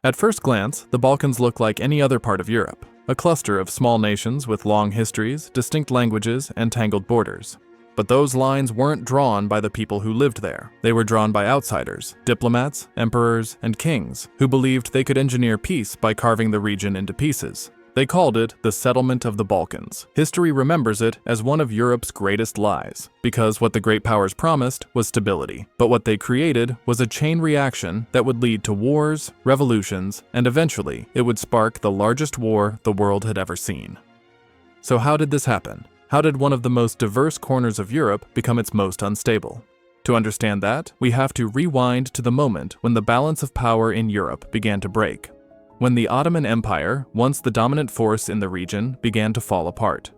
At first glance, the Balkans look like any other part of Europe, a cluster of small nations with long histories, distinct languages, and tangled borders. But those lines weren't drawn by the people who lived there. They were drawn by outsiders, diplomats, emperors, and kings, who believed they could engineer peace by carving the region into pieces. They called it the settlement of the Balkans. History remembers it as one of Europe's greatest lies, because what the great powers promised was stability. But what they created was a chain reaction that would lead to wars, revolutions, and eventually it would spark the largest war the world had ever seen. So how did this happen? How did one of the most diverse corners of Europe become its most unstable? To understand that, we have to rewind to the moment when the balance of power in Europe began to break. When the Ottoman Empire, once the dominant force in the region, began to fall apart.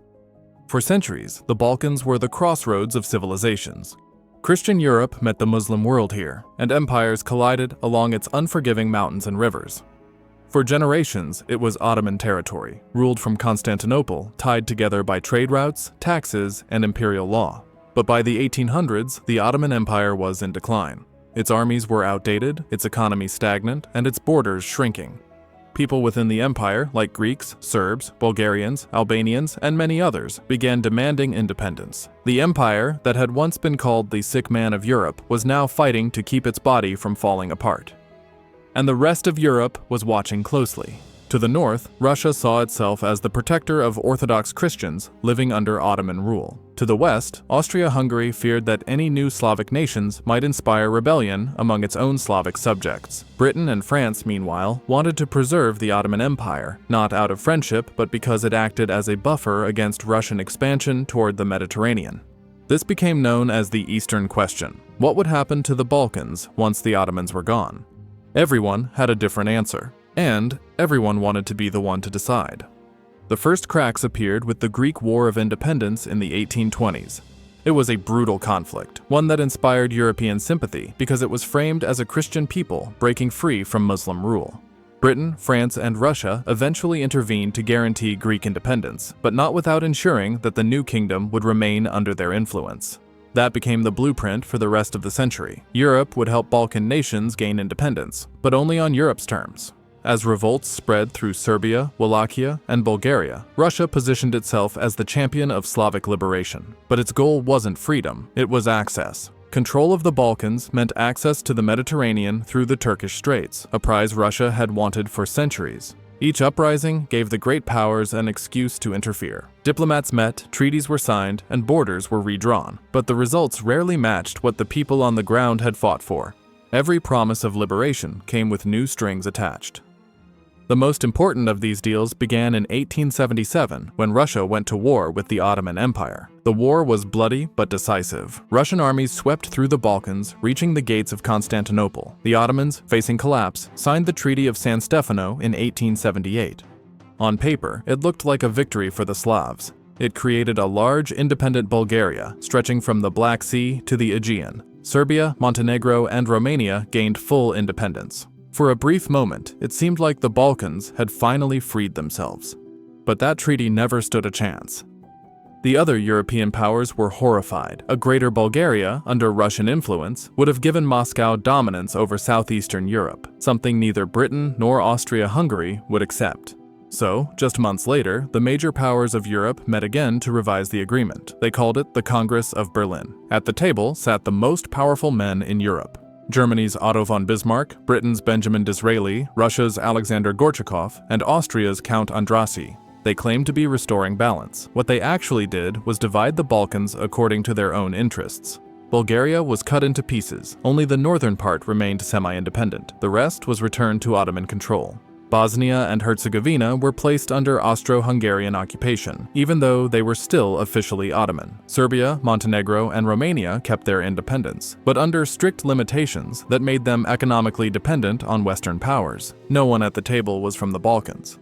For centuries, the Balkans were the crossroads of civilizations. Christian Europe met the Muslim world here, and empires collided along its unforgiving mountains and rivers. For generations, it was Ottoman territory, ruled from Constantinople, tied together by trade routes, taxes, and imperial law. But by the 1800s, the Ottoman Empire was in decline. Its armies were outdated, its economy stagnant, and its borders shrinking. People within the empire, like Greeks, Serbs, Bulgarians, Albanians, and many others, began demanding independence. The empire, that had once been called the sick man of Europe, was now fighting to keep its body from falling apart. And the rest of Europe was watching closely. To the north, Russia saw itself as the protector of Orthodox Christians living under Ottoman rule. To the west, Austria-Hungary feared that any new Slavic nations might inspire rebellion among its own Slavic subjects. Britain and France, meanwhile, wanted to preserve the Ottoman Empire, not out of friendship, but because it acted as a buffer against Russian expansion toward the Mediterranean. This became known as the Eastern Question. What would happen to the Balkans once the Ottomans were gone? Everyone had a different answer, and everyone wanted to be the one to decide. The first cracks appeared with the Greek War of Independence in the 1820s. It was a brutal conflict, one that inspired European sympathy because it was framed as a Christian people breaking free from Muslim rule. Britain, France, and Russia eventually intervened to guarantee Greek independence, but not without ensuring that the new kingdom would remain under their influence. That became the blueprint for the rest of the century. Europe would help Balkan nations gain independence, but only on Europe's terms. As revolts spread through Serbia, Wallachia, and Bulgaria, Russia positioned itself as the champion of Slavic liberation. But its goal wasn't freedom, it was access. Control of the Balkans meant access to the Mediterranean through the Turkish Straits, a prize Russia had wanted for centuries. Each uprising gave the great powers an excuse to interfere. Diplomats met, treaties were signed, and borders were redrawn. But the results rarely matched what the people on the ground had fought for. Every promise of liberation came with new strings attached. The most important of these deals began in 1877 when Russia went to war with the Ottoman Empire. The war was bloody but decisive. Russian armies swept through the Balkans, reaching the gates of Constantinople. The Ottomans, facing collapse, signed the Treaty of San Stefano in 1878. On paper, it looked like a victory for the Slavs. It created a large, independent Bulgaria, stretching from the Black Sea to the Aegean. Serbia, Montenegro, and Romania gained full independence. For a brief moment, it seemed like the Balkans had finally freed themselves. But that treaty never stood a chance. The other European powers were horrified. A greater Bulgaria, under Russian influence, would have given Moscow dominance over southeastern Europe, something neither Britain nor Austria-Hungary would accept. So, just months later, the major powers of Europe met again to revise the agreement. They called it the Congress of Berlin. At the table sat the most powerful men in Europe. Germany's Otto von Bismarck, Britain's Benjamin Disraeli, Russia's Alexander Gorchakov, and Austria's Count Andrássy. They claimed to be restoring balance. What they actually did was divide the Balkans according to their own interests. Bulgaria was cut into pieces. Only the northern part remained semi-independent. The rest was returned to Ottoman control. Bosnia and Herzegovina were placed under Austro-Hungarian occupation, even though they were still officially Ottoman. Serbia, Montenegro, and Romania kept their independence, but under strict limitations that made them economically dependent on Western powers. No one at the table was from the Balkans.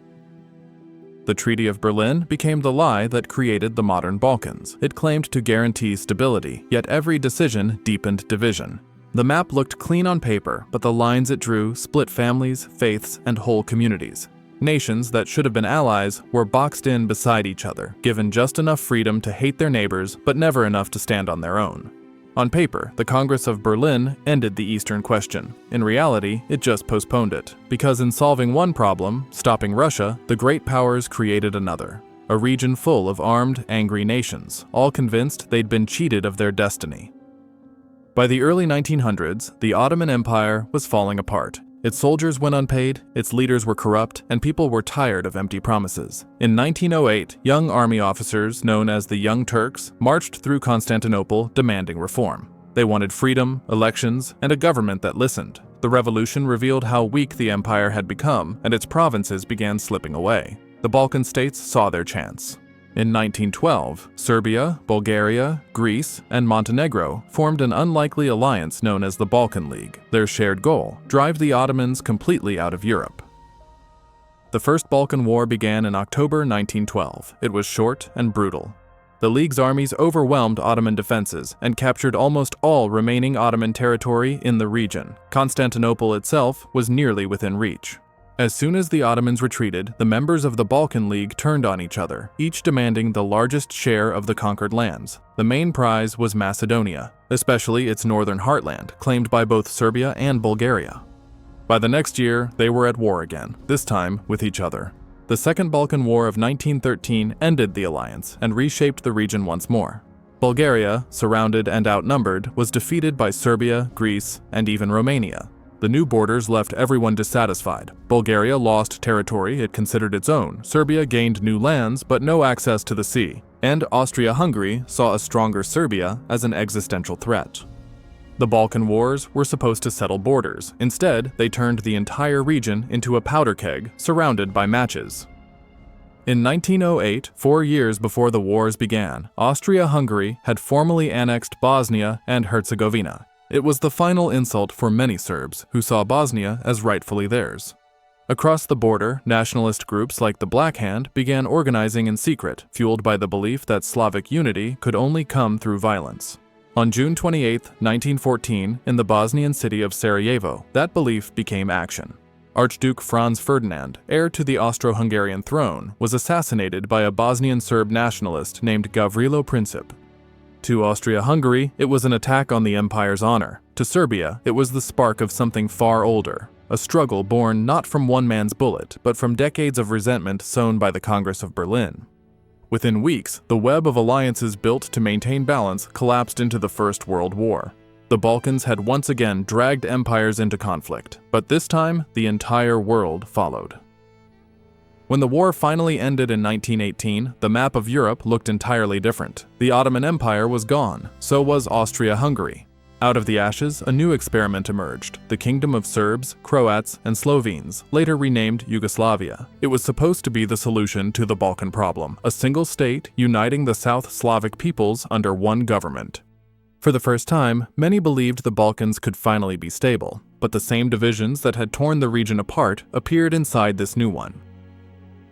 The Treaty of Berlin became the lie that created the modern Balkans. It claimed to guarantee stability, yet every decision deepened division. The map looked clean on paper, but the lines it drew split families, faiths, and whole communities. Nations that should have been allies were boxed in beside each other, given just enough freedom to hate their neighbors, but never enough to stand on their own. On paper, the Congress of Berlin ended the Eastern question. In reality, it just postponed it, because in solving one problem, stopping Russia, the great powers created another. A region full of armed, angry nations, all convinced they'd been cheated of their destiny. By the early 1900s, the Ottoman Empire was falling apart. Its soldiers went unpaid, its leaders were corrupt, and people were tired of empty promises. In 1908, young army officers, known as the Young Turks, marched through Constantinople demanding reform. They wanted freedom, elections, and a government that listened. The revolution revealed how weak the empire had become, and its provinces began slipping away. The Balkan states saw their chance. In 1912, Serbia, Bulgaria, Greece, and Montenegro formed an unlikely alliance known as the Balkan League. Their shared goal: drive the Ottomans completely out of Europe. The First Balkan War began in October 1912. It was short and brutal. The League's armies overwhelmed Ottoman defenses and captured almost all remaining Ottoman territory in the region. Constantinople itself was nearly within reach. As soon as the Ottomans retreated, the members of the Balkan League turned on each other, each demanding the largest share of the conquered lands. The main prize was Macedonia, especially its northern heartland, claimed by both Serbia and Bulgaria. By the next year, they were at war again, this time with each other. The Second Balkan War of 1913 ended the alliance and reshaped the region once more. Bulgaria, surrounded and outnumbered, was defeated by Serbia, Greece, and even Romania. The new borders left everyone dissatisfied. Bulgaria lost territory it considered its own, Serbia gained new lands but no access to the sea, and Austria-Hungary saw a stronger Serbia as an existential threat. The Balkan Wars were supposed to settle borders. Instead, they turned the entire region into a powder keg surrounded by matches. In 1908, 4 years before the wars began, Austria-Hungary had formally annexed Bosnia and Herzegovina. It was the final insult for many Serbs, who saw Bosnia as rightfully theirs. Across the border, nationalist groups like the Black Hand began organizing in secret, fueled by the belief that Slavic unity could only come through violence. On June 28, 1914, in the Bosnian city of Sarajevo, that belief became action. Archduke Franz Ferdinand, heir to the Austro-Hungarian throne, was assassinated by a Bosnian Serb nationalist named Gavrilo Princip. To Austria-Hungary, it was an attack on the empire's honor. To Serbia, it was the spark of something far older, a struggle born not from one man's bullet, but from decades of resentment sown by the Congress of Berlin. Within weeks, the web of alliances built to maintain balance collapsed into the First World War. The Balkans had once again dragged empires into conflict, but this time, the entire world followed. When the war finally ended in 1918, the map of Europe looked entirely different. The Ottoman Empire was gone, so was Austria-Hungary. Out of the ashes, a new experiment emerged, the Kingdom of Serbs, Croats, and Slovenes, later renamed Yugoslavia. It was supposed to be the solution to the Balkan problem, a single state uniting the South Slavic peoples under one government. For the first time, many believed the Balkans could finally be stable, but the same divisions that had torn the region apart appeared inside this new one.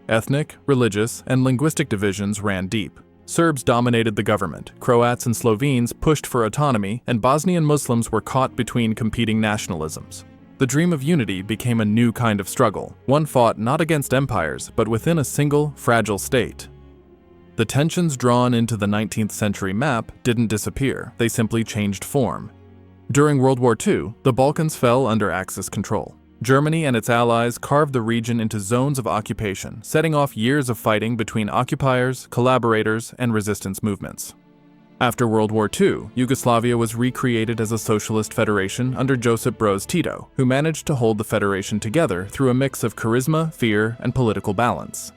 Ethnic, religious, and linguistic divisions ran deep. Serbs dominated the government, Croats and Slovenes pushed for autonomy, and Bosnian Muslims were caught between competing nationalisms. The dream of unity became a new kind of struggle, one fought not against empires, but within a single, fragile state. The tensions drawn into the 19th century map didn't disappear, they simply changed form. During World War II, the Balkans fell under Axis control. Germany and its allies carved the region into zones of occupation, setting off years of fighting between occupiers, collaborators, and resistance movements. After World War II, Yugoslavia was recreated as a socialist federation under Josip Broz Tito, who managed to hold the federation together through a mix of charisma, fear, and political balance.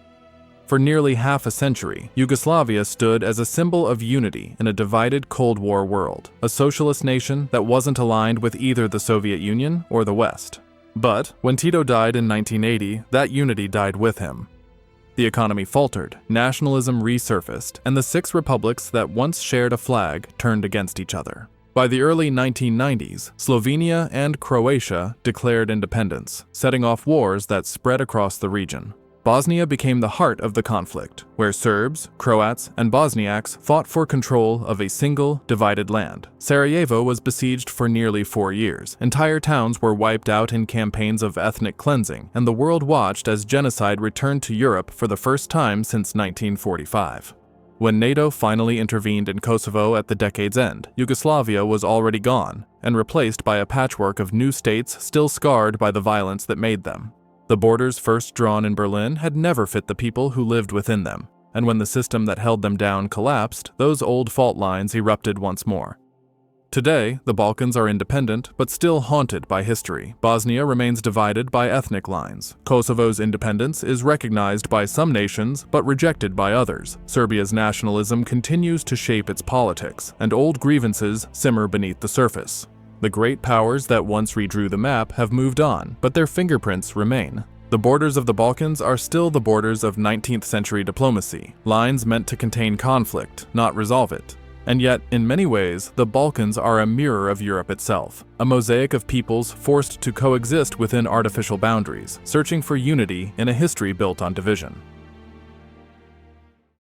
For nearly half a century, Yugoslavia stood as a symbol of unity in a divided Cold War world, a socialist nation that wasn't aligned with either the Soviet Union or the West. But when Tito died in 1980, that unity died with him. The economy faltered, nationalism resurfaced, and the 6 republics that once shared a flag turned against each other. By the early 1990s, Slovenia and Croatia declared independence, setting off wars that spread across the region. Bosnia became the heart of the conflict, where Serbs, Croats, and Bosniaks fought for control of a single, divided land. Sarajevo was besieged for nearly 4 years. Entire towns were wiped out in campaigns of ethnic cleansing, and the world watched as genocide returned to Europe for the first time since 1945. When NATO finally intervened in Kosovo at the decade's end, Yugoslavia was already gone and replaced by a patchwork of new states still scarred by the violence that made them. The borders first drawn in Berlin had never fit the people who lived within them, and when the system that held them down collapsed, those old fault lines erupted once more. Today, the Balkans are independent, but still haunted by history. Bosnia remains divided by ethnic lines. Kosovo's independence is recognized by some nations, but rejected by others. Serbia's nationalism continues to shape its politics, and old grievances simmer beneath the surface. The great powers that once redrew the map have moved on, but their fingerprints remain. The borders of the Balkans are still the borders of 19th century diplomacy, lines meant to contain conflict, not resolve it. And yet, in many ways, the Balkans are a mirror of Europe itself, a mosaic of peoples forced to coexist within artificial boundaries, searching for unity in a history built on division.